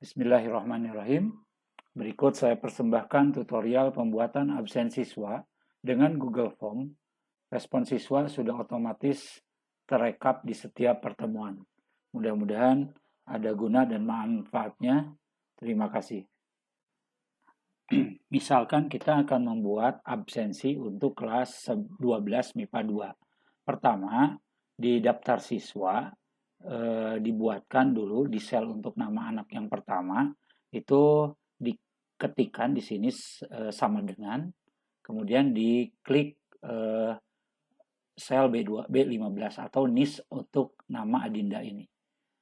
Bismillahirrahmanirrahim. Berikut saya persembahkan tutorial pembuatan absen siswa dengan Google Form. Respon siswa sudah otomatis terekap di setiap pertemuan. Mudah-mudahan ada guna dan manfaatnya. Terima kasih. Misalkan kita akan membuat absensi untuk kelas 12 MIPA 2. Pertama, di daftar siswa dibuatkan dulu di sel untuk nama anak yang pertama itu diketikkan di sini sama dengan, kemudian diklik sel B2 B15 atau NIS untuk nama Adinda ini.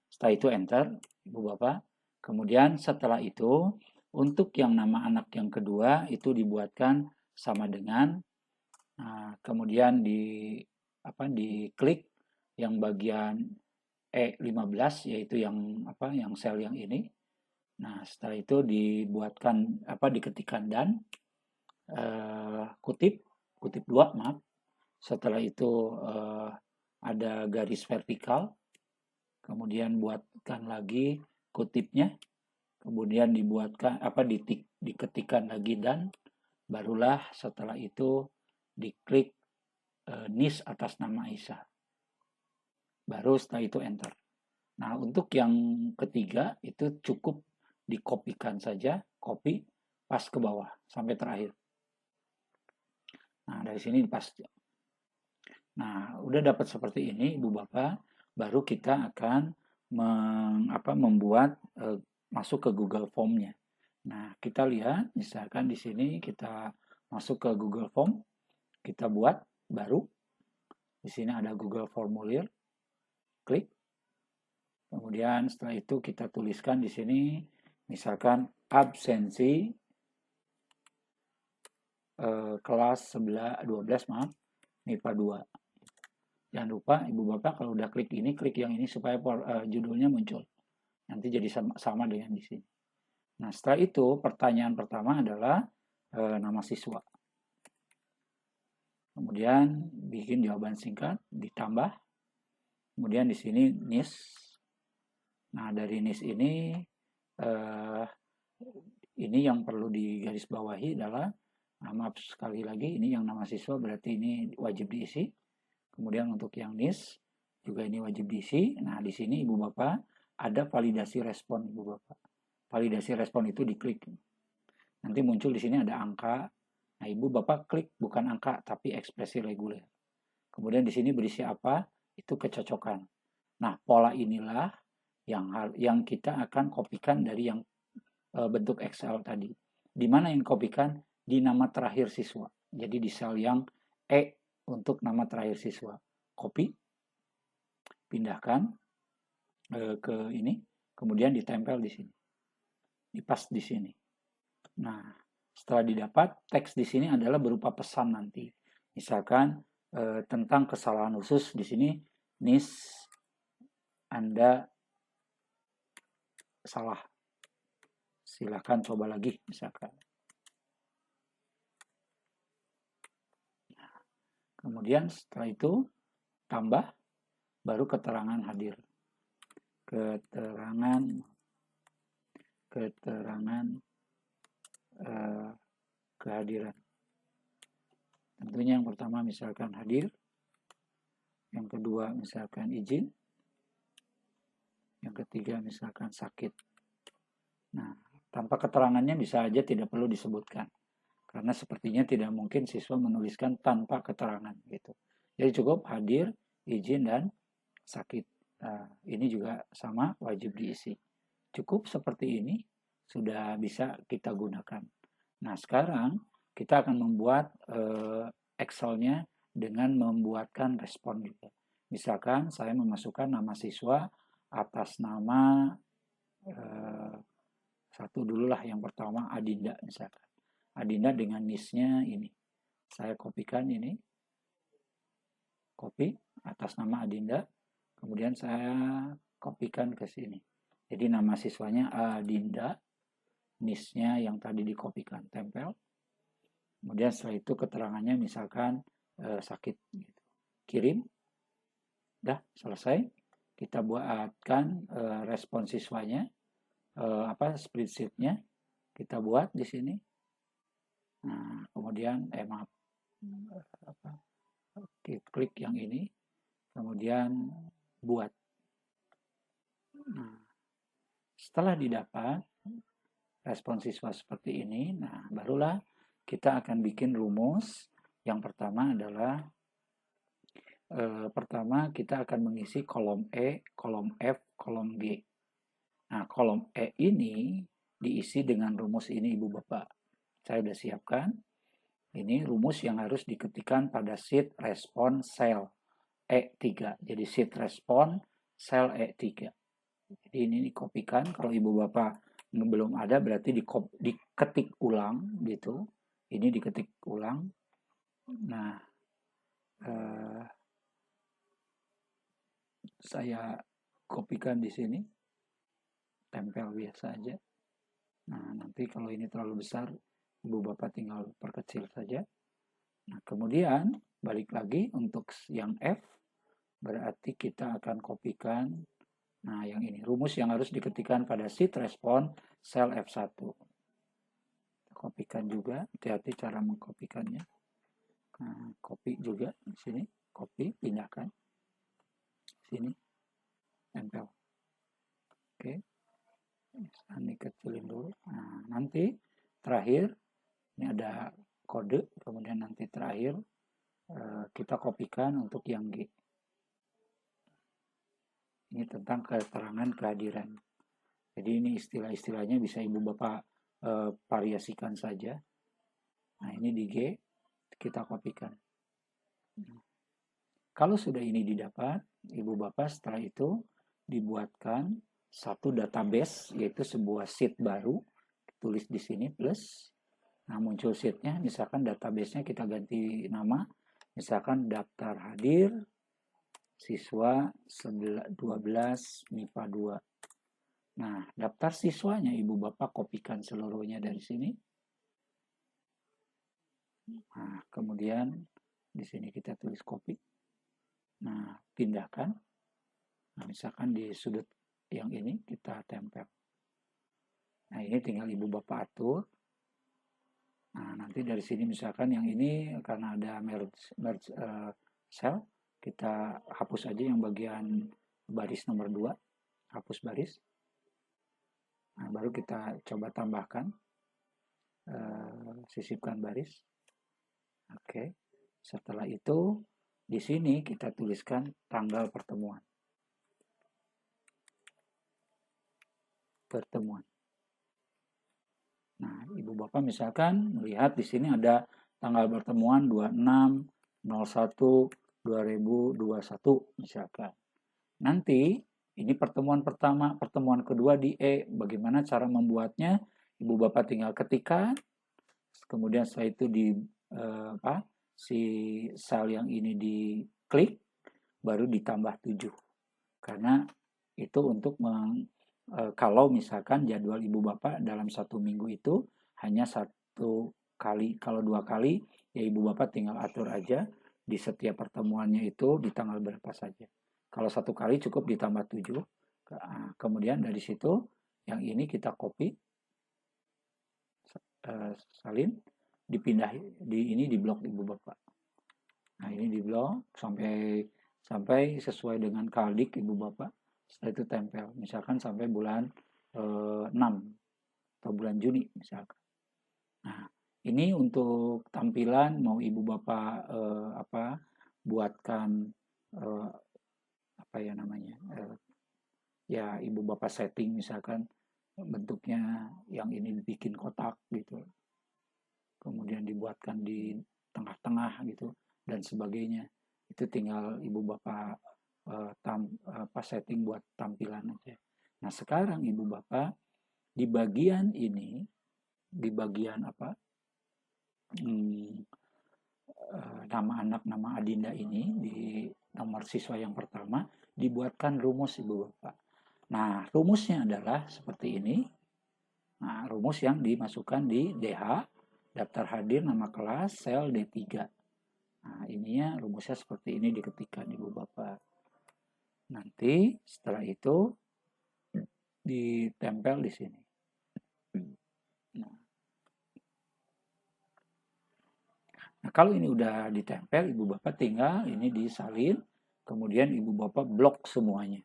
Setelah itu enter, Ibu Bapak. Kemudian setelah itu untuk yang nama anak yang kedua itu dibuatkan sama dengan, kemudian diklik yang bagian E15 yaitu yang sel yang ini. Nah, setelah itu diketikkan dan kutip 2, maaf. Setelah itu ada garis vertikal. Kemudian buatkan lagi kutipnya. Kemudian diketikkan lagi dan barulah setelah itu diklik NIS atas nama Aisyah. Baru setelah itu enter. Nah, untuk yang ketiga itu cukup dikopikan saja, copy, pas ke bawah sampai terakhir. Nah, dari sini pas. Nah, udah dapat seperti ini, Ibu Bapak, baru kita akan membuat masuk ke Google Form-nya. Nah, kita lihat, misalkan di sini kita masuk ke Google Form, kita buat baru. Di sini ada Google Formulir, klik. Kemudian setelah itu kita tuliskan di sini, misalkan absensi kelas 12 maaf, MIPA 2. Jangan lupa Ibu Bapak kalau udah klik yang ini supaya judulnya muncul. Nanti jadi sama dengan di sini. Nah, setelah itu pertanyaan pertama adalah nama siswa. Kemudian bikin jawaban singkat, ditambah. Kemudian di sini NIS. Nah, dari NIS ini yang perlu digarisbawahi adalah, maaf sekali lagi, ini yang nama siswa berarti ini wajib diisi. Kemudian untuk yang NIS juga ini wajib diisi. Nah, di sini Ibu Bapak ada validasi respon Ibu Bapak. Validasi respon itu diklik. Nanti muncul di sini ada angka. Nah, Ibu Bapak klik bukan angka tapi ekspresi reguler. Kemudian di sini berisi apa? Itu kecocokan. Nah, pola inilah yang kita akan kopikan dari yang bentuk Excel tadi. Di mana yang kopikan? Di nama terakhir siswa. Jadi di sel yang E untuk nama terakhir siswa. Copy, pindahkan ke ini, kemudian ditempel di sini. Dipas di sini. Nah, setelah didapat, teks di sini adalah berupa pesan nanti. Misalkan tentang kesalahan khusus di sini, NIS Anda salah. Silakan coba lagi misalkan. Nah, kemudian setelah itu tambah baru keterangan hadir. Keterangan kehadiran. Tentunya yang pertama misalkan hadir, yang kedua misalkan izin, yang ketiga misalkan sakit. Nah, tanpa keterangannya bisa aja tidak perlu disebutkan. Karena sepertinya tidak mungkin siswa menuliskan tanpa keterangan gitu. Jadi cukup hadir, izin, dan sakit. Nah, ini juga sama wajib diisi. Cukup seperti ini sudah bisa kita gunakan. Nah, sekarang kita akan membuat Excel-nya dengan membuatkan respon juga. Misalkan saya memasukkan nama siswa atas nama satu dulu lah, yang pertama Adinda misalkan. Adinda dengan NIS-nya ini. Saya kopikan ini. Copy atas nama Adinda. Kemudian saya kopikan ke sini. Jadi nama siswanya Adinda. NIS-nya yang tadi dikopikan. Tempel. Kemudian setelah itu keterangannya misalkan sakit. Gitu. Kirim. Dah selesai. Kita buatkan respon siswanya. spreadsheet-nya kita buat di sini. Nah, kemudian maaf, klik yang ini, kemudian buat. Nah, setelah didapat respon siswa seperti ini, nah barulah kita akan bikin rumus. Yang pertama adalah kita akan mengisi kolom E, kolom F, kolom G. Nah, kolom E ini diisi dengan rumus ini, Ibu Bapak. Saya sudah siapkan. Ini rumus yang harus diketikkan pada sheet respon sel E3. Jadi sheet respon sel E3. Jadi ini dikopikan. Kalau Ibu Bapak belum ada berarti diketik ulang gitu. Ini diketik ulang. Nah, saya kopikan di sini. Tempel biasa aja. Nah, nanti kalau ini terlalu besar, Ibu Bapak tinggal perkecil saja. Nah, kemudian balik lagi untuk yang F, berarti kita akan kopikan, nah yang ini, rumus yang harus diketikkan pada sheet respon sel F1. Kopikan juga, hati-hati cara mengkopikannya. Nah, copy juga di sini, copy, pindahkan. Sini, tempel. Oke. Ini kecilin dulu. Nah, nanti terakhir ini ada kode, kemudian nanti terakhir kita kopikan untuk yang G. Ini tentang keterangan kehadiran. Jadi ini istilah-istilahnya bisa Ibu Bapak variasikan saja. Nah, ini di G kita kopikan. Kalau sudah ini didapat, Ibu Bapak setelah itu dibuatkan satu database, yaitu sebuah sheet baru, tulis di sini plus. Nah, muncul sheet-nya, misalkan database-nya kita ganti nama, misalkan daftar hadir siswa 12 MIPA 2. Nah, daftar siswanya Ibu Bapak kopikan seluruhnya dari sini. Nah, kemudian di sini kita tulis copy. Nah, pindahkan. Nah, misalkan di sudut yang ini kita tempel. Nah, ini tinggal Ibu Bapak atur. Nah, nanti dari sini misalkan yang ini karena ada merge cell, kita hapus aja yang bagian baris nomor 2. Hapus baris. Nah, baru kita coba tambahkan. Sisipkan baris. Oke. Setelah itu, di sini kita tuliskan tanggal pertemuan. Nah, Ibu Bapak misalkan melihat di sini ada tanggal pertemuan 26/01/2021 misalkan. Nanti ini pertemuan pertama, pertemuan kedua di E. Bagaimana cara membuatnya? Ibu Bapak tinggal ketikkan. Kemudian setelah itu si sel yang ini diklik, baru ditambah 7. Karena itu untuk kalau misalkan jadwal Ibu Bapak dalam 1 minggu itu hanya 1 kali, kalau 2 kali ya Ibu Bapak tinggal atur aja di setiap pertemuannya itu di tanggal berapa saja. Kalau 1 kali cukup ditambah 7. Kemudian dari situ yang ini kita copy, salin, dipindah di blok Ibu Bapak. Nah, ini di blok sampai sesuai dengan kaldik Ibu Bapak. Setelah itu tempel, misalkan sampai bulan 6 atau bulan Juni misalkan. Nah, ini untuk tampilan mau Ibu Bapak buatkan ya Ibu Bapak setting misalkan bentuknya yang ini bikin kotak gitu. Kemudian dibuatkan di tengah-tengah gitu dan sebagainya. Itu tinggal Ibu Bapak setting buat tampilan aja. Nah, sekarang Ibu Bapak di bagian ini, di bagian nama anak, nama Adinda ini, di nomor siswa yang pertama, dibuatkan rumus Ibu Bapak. Nah, rumusnya adalah seperti ini. Nah, rumus yang dimasukkan di DH, daftar hadir nama kelas, sel D3. Nah, ininya rumusnya seperti ini diketikkan Ibu Bapak. Nanti setelah itu ditempel di sini. Nah, kalau ini udah ditempel, ibu bapak tinggal ini disalin, kemudian ibu bapak blok semuanya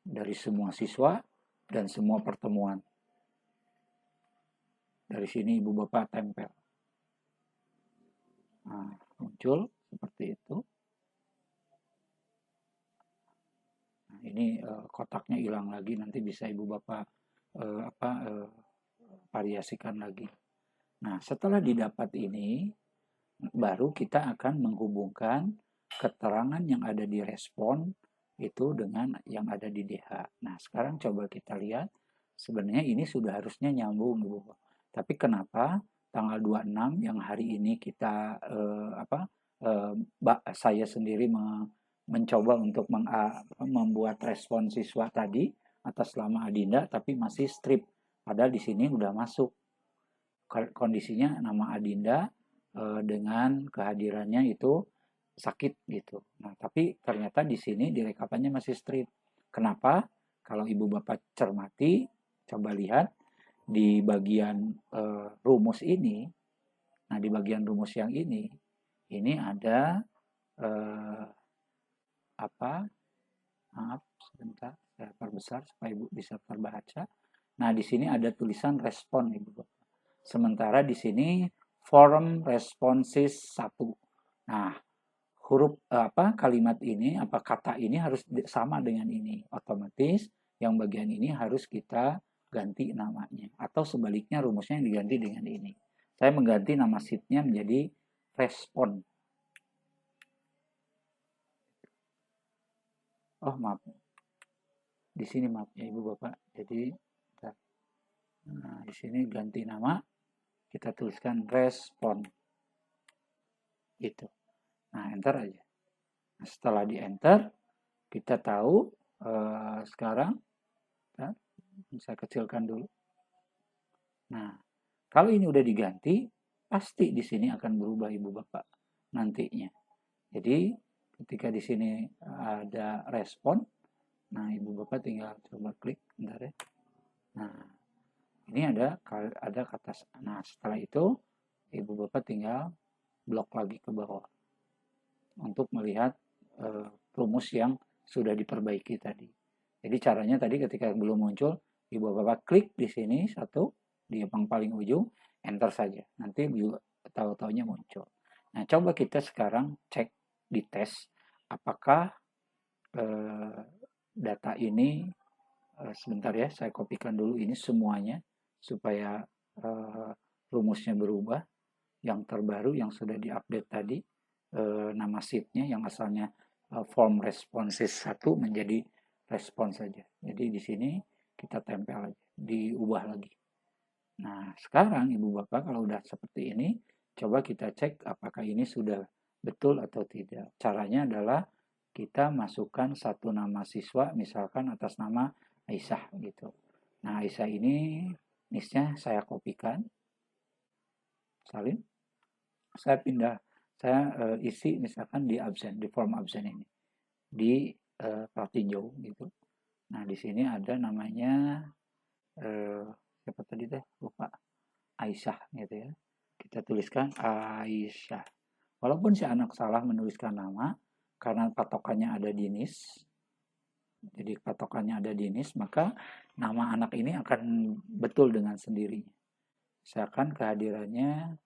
dari semua siswa dan semua pertemuan. Dari sini ibu bapak tempel. Nah, muncul seperti itu. Nah, ini kotaknya hilang lagi, nanti bisa ibu bapak variasikan lagi. Nah, setelah didapat ini, baru kita akan menghubungkan keterangan yang ada di respon itu dengan yang ada di DH. Nah, sekarang coba kita lihat, sebenarnya ini sudah harusnya nyambung, Ibu. Tapi kenapa tanggal 26 yang hari ini kita saya sendiri mencoba untuk membuat respon siswa tadi atas nama Adinda, tapi masih strip. Padahal di sini udah masuk kondisinya nama Adinda dengan kehadirannya itu sakit gitu. Nah, tapi ternyata di sini direkapannya masih strip. Kenapa? Kalau ibu bapak cermati, coba lihat di bagian rumus ini. Nah, di bagian rumus yang ini ada maaf sebentar, saya perbesar supaya ibu bisa terbaca. Nah, di sini ada tulisan respon ibu bapak. Sementara di sini form responses 1. Nah, huruf kalimat ini kata ini harus sama dengan ini. Otomatis yang bagian ini harus kita ganti namanya, atau sebaliknya rumusnya yang diganti dengan ini. Saya mengganti nama sheet-nya menjadi respon. Oh, maaf. Di sini maaf ya Ibu Bapak. Jadi nah, di sini ganti nama, kita tuliskan respon. Gitu. Nah, enter aja. Nah, setelah di enter, kita tahu sekarang, saya kecilkan dulu. Nah, kalau ini udah diganti, pasti di sini akan berubah Ibu Bapak nantinya. Jadi, ketika di sini ada respon, nah Ibu Bapak tinggal coba klik, bentar ya. Nah, ini ada kata, nah setelah itu Ibu Bapak tinggal blok lagi ke bawah untuk melihat rumus yang sudah diperbaiki tadi. Jadi caranya tadi ketika belum muncul, Ibu Bapak klik di sini satu, di yang paling ujung, enter saja. Nanti tahu-taunya muncul. Nah, coba kita sekarang cek di tes apakah data ini sebentar ya, saya kopikan dulu ini semuanya supaya rumusnya berubah. Yang terbaru yang sudah diupdate tadi, nama sheet-nya yang asalnya form responses 1 menjadi respon saja. Jadi di sini kita tempel aja, diubah lagi. Nah, sekarang Ibu Bapak kalau udah seperti ini, coba kita cek apakah ini sudah betul atau tidak. Caranya adalah kita masukkan satu nama siswa, misalkan atas nama Aisyah gitu. Nah, Aisyah ini NIS-nya saya kopikan, salin, saya pindah, saya isi misalkan di absen, di form absen ini, di pratinjau gitu. Nah, di sini ada namanya siapa tadi deh, lupa, Aisyah gitu ya. Kita tuliskan Aisyah. Walaupun si anak salah menuliskan nama, karena patokannya ada di NIS, jadi patokannya ada di NIS, maka nama anak ini akan betul dengan sendirinya. Misalkan kehadirannya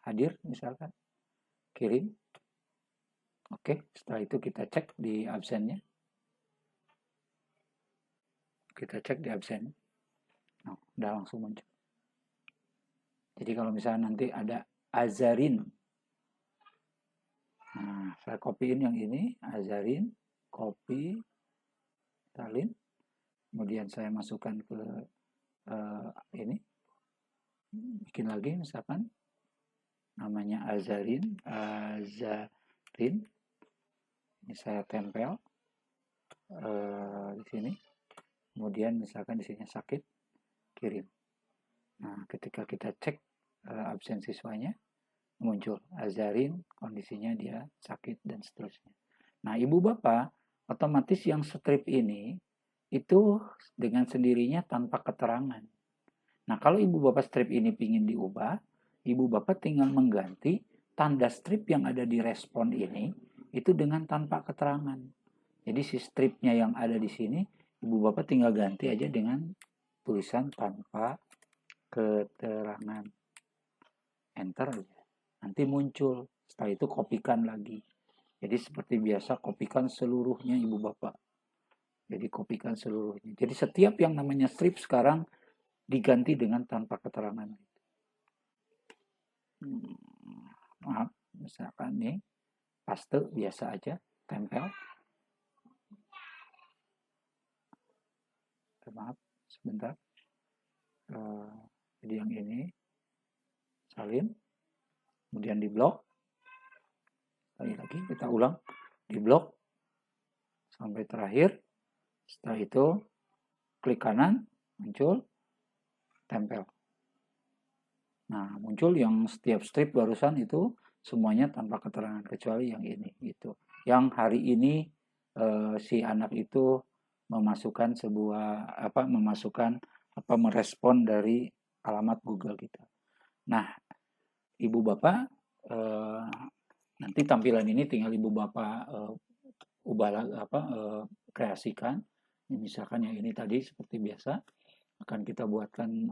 hadir misalkan, kirim. Oke, setelah itu kita cek di absennya. Kita cek di absen. Nah, udah langsung muncul. Jadi kalau misalnya nanti ada Azarin. Nah, saya kopiin yang ini, Azarin, copy, salin. Kemudian saya masukkan ke ini. Bikin lagi misalkan namanya Azarin. Ini saya tempel di sini. Kemudian misalkan di sini sakit, kirim. Nah, ketika kita cek absen siswanya, muncul Azarin, kondisinya dia sakit dan seterusnya. Nah, Ibu Bapak, otomatis yang strip ini itu dengan sendirinya tanpa keterangan. Nah, kalau ibu bapak strip ini ingin diubah, ibu bapak tinggal mengganti tanda strip yang ada di respon ini itu dengan tanpa keterangan. Jadi si stripnya yang ada di sini, ibu bapak tinggal ganti aja dengan tulisan tanpa keterangan. Enter aja. Nanti muncul. Setelah itu kopikan lagi. Jadi seperti biasa kopikan seluruhnya ibu bapak. Jadi kopikan seluruhnya. Jadi setiap yang namanya strip sekarang diganti dengan tanpa keterangan. Maaf, misalkan nih paste biasa aja, tempel. Maaf, sebentar. Jadi yang ini salin, kemudian di blok. Sekali lagi kita ulang, di blok sampai terakhir. Setelah itu klik kanan, muncul tempel. Nah, muncul yang setiap strip barusan itu semuanya tanpa keterangan kecuali yang ini gitu. Yang hari ini si anak itu memasukkan merespon dari alamat Google kita. Nah, ibu bapak nanti tampilan ini tinggal ibu bapak kreasikan. Misalkan yang ini tadi seperti biasa akan kita buatkan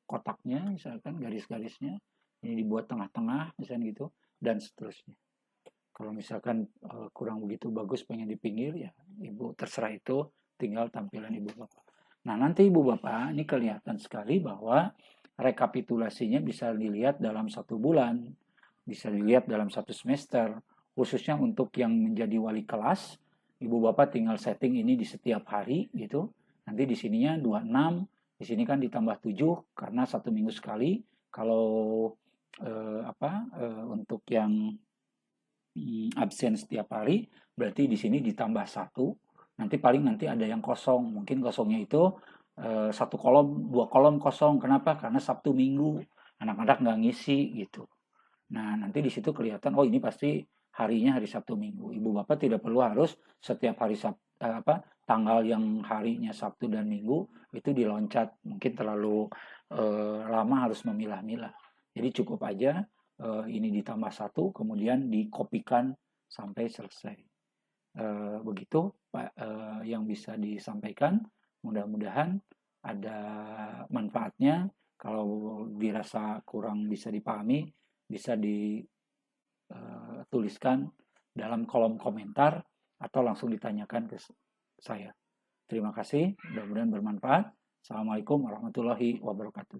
kotaknya, misalkan garis-garisnya ini dibuat tengah-tengah misalnya gitu, dan seterusnya. Kalau misalkan kurang begitu bagus pengen di pinggir, ya ibu terserah, itu tinggal tampilan ibu bapak. Nah, nanti ibu bapak ini kelihatan sekali bahwa rekapitulasinya bisa dilihat dalam 1 bulan, bisa dilihat dalam 1 semester. Khususnya untuk yang menjadi wali kelas, ibu bapak tinggal setting ini di setiap hari gitu. Nanti di sininya 26, di sini kan ditambah 7 karena 1 minggu sekali. Kalau untuk yang absen setiap hari, berarti di sini ditambah 1. Nanti paling nanti ada yang kosong. Mungkin kosongnya itu 1 kolom, 2 kolom kosong. Kenapa? Karena Sabtu Minggu anak-anak nggak ngisi gitu. Nah, nanti di situ kelihatan, oh ini pasti harinya hari Sabtu Minggu. Ibu bapak tidak perlu harus setiap hari tanggal yang harinya Sabtu dan Minggu itu diloncat. Mungkin terlalu lama harus memilah-milah. Jadi cukup aja ini ditambah 1, kemudian dikopikan sampai selesai. Begitu Pak yang bisa disampaikan. Mudah-mudahan ada manfaatnya. Kalau dirasa kurang bisa dipahami, bisa dituliskan dalam kolom komentar atau langsung ditanyakan ke saya. Terima kasih, mudah-mudahan bermanfaat. Assalamualaikum warahmatullahi wabarakatuh.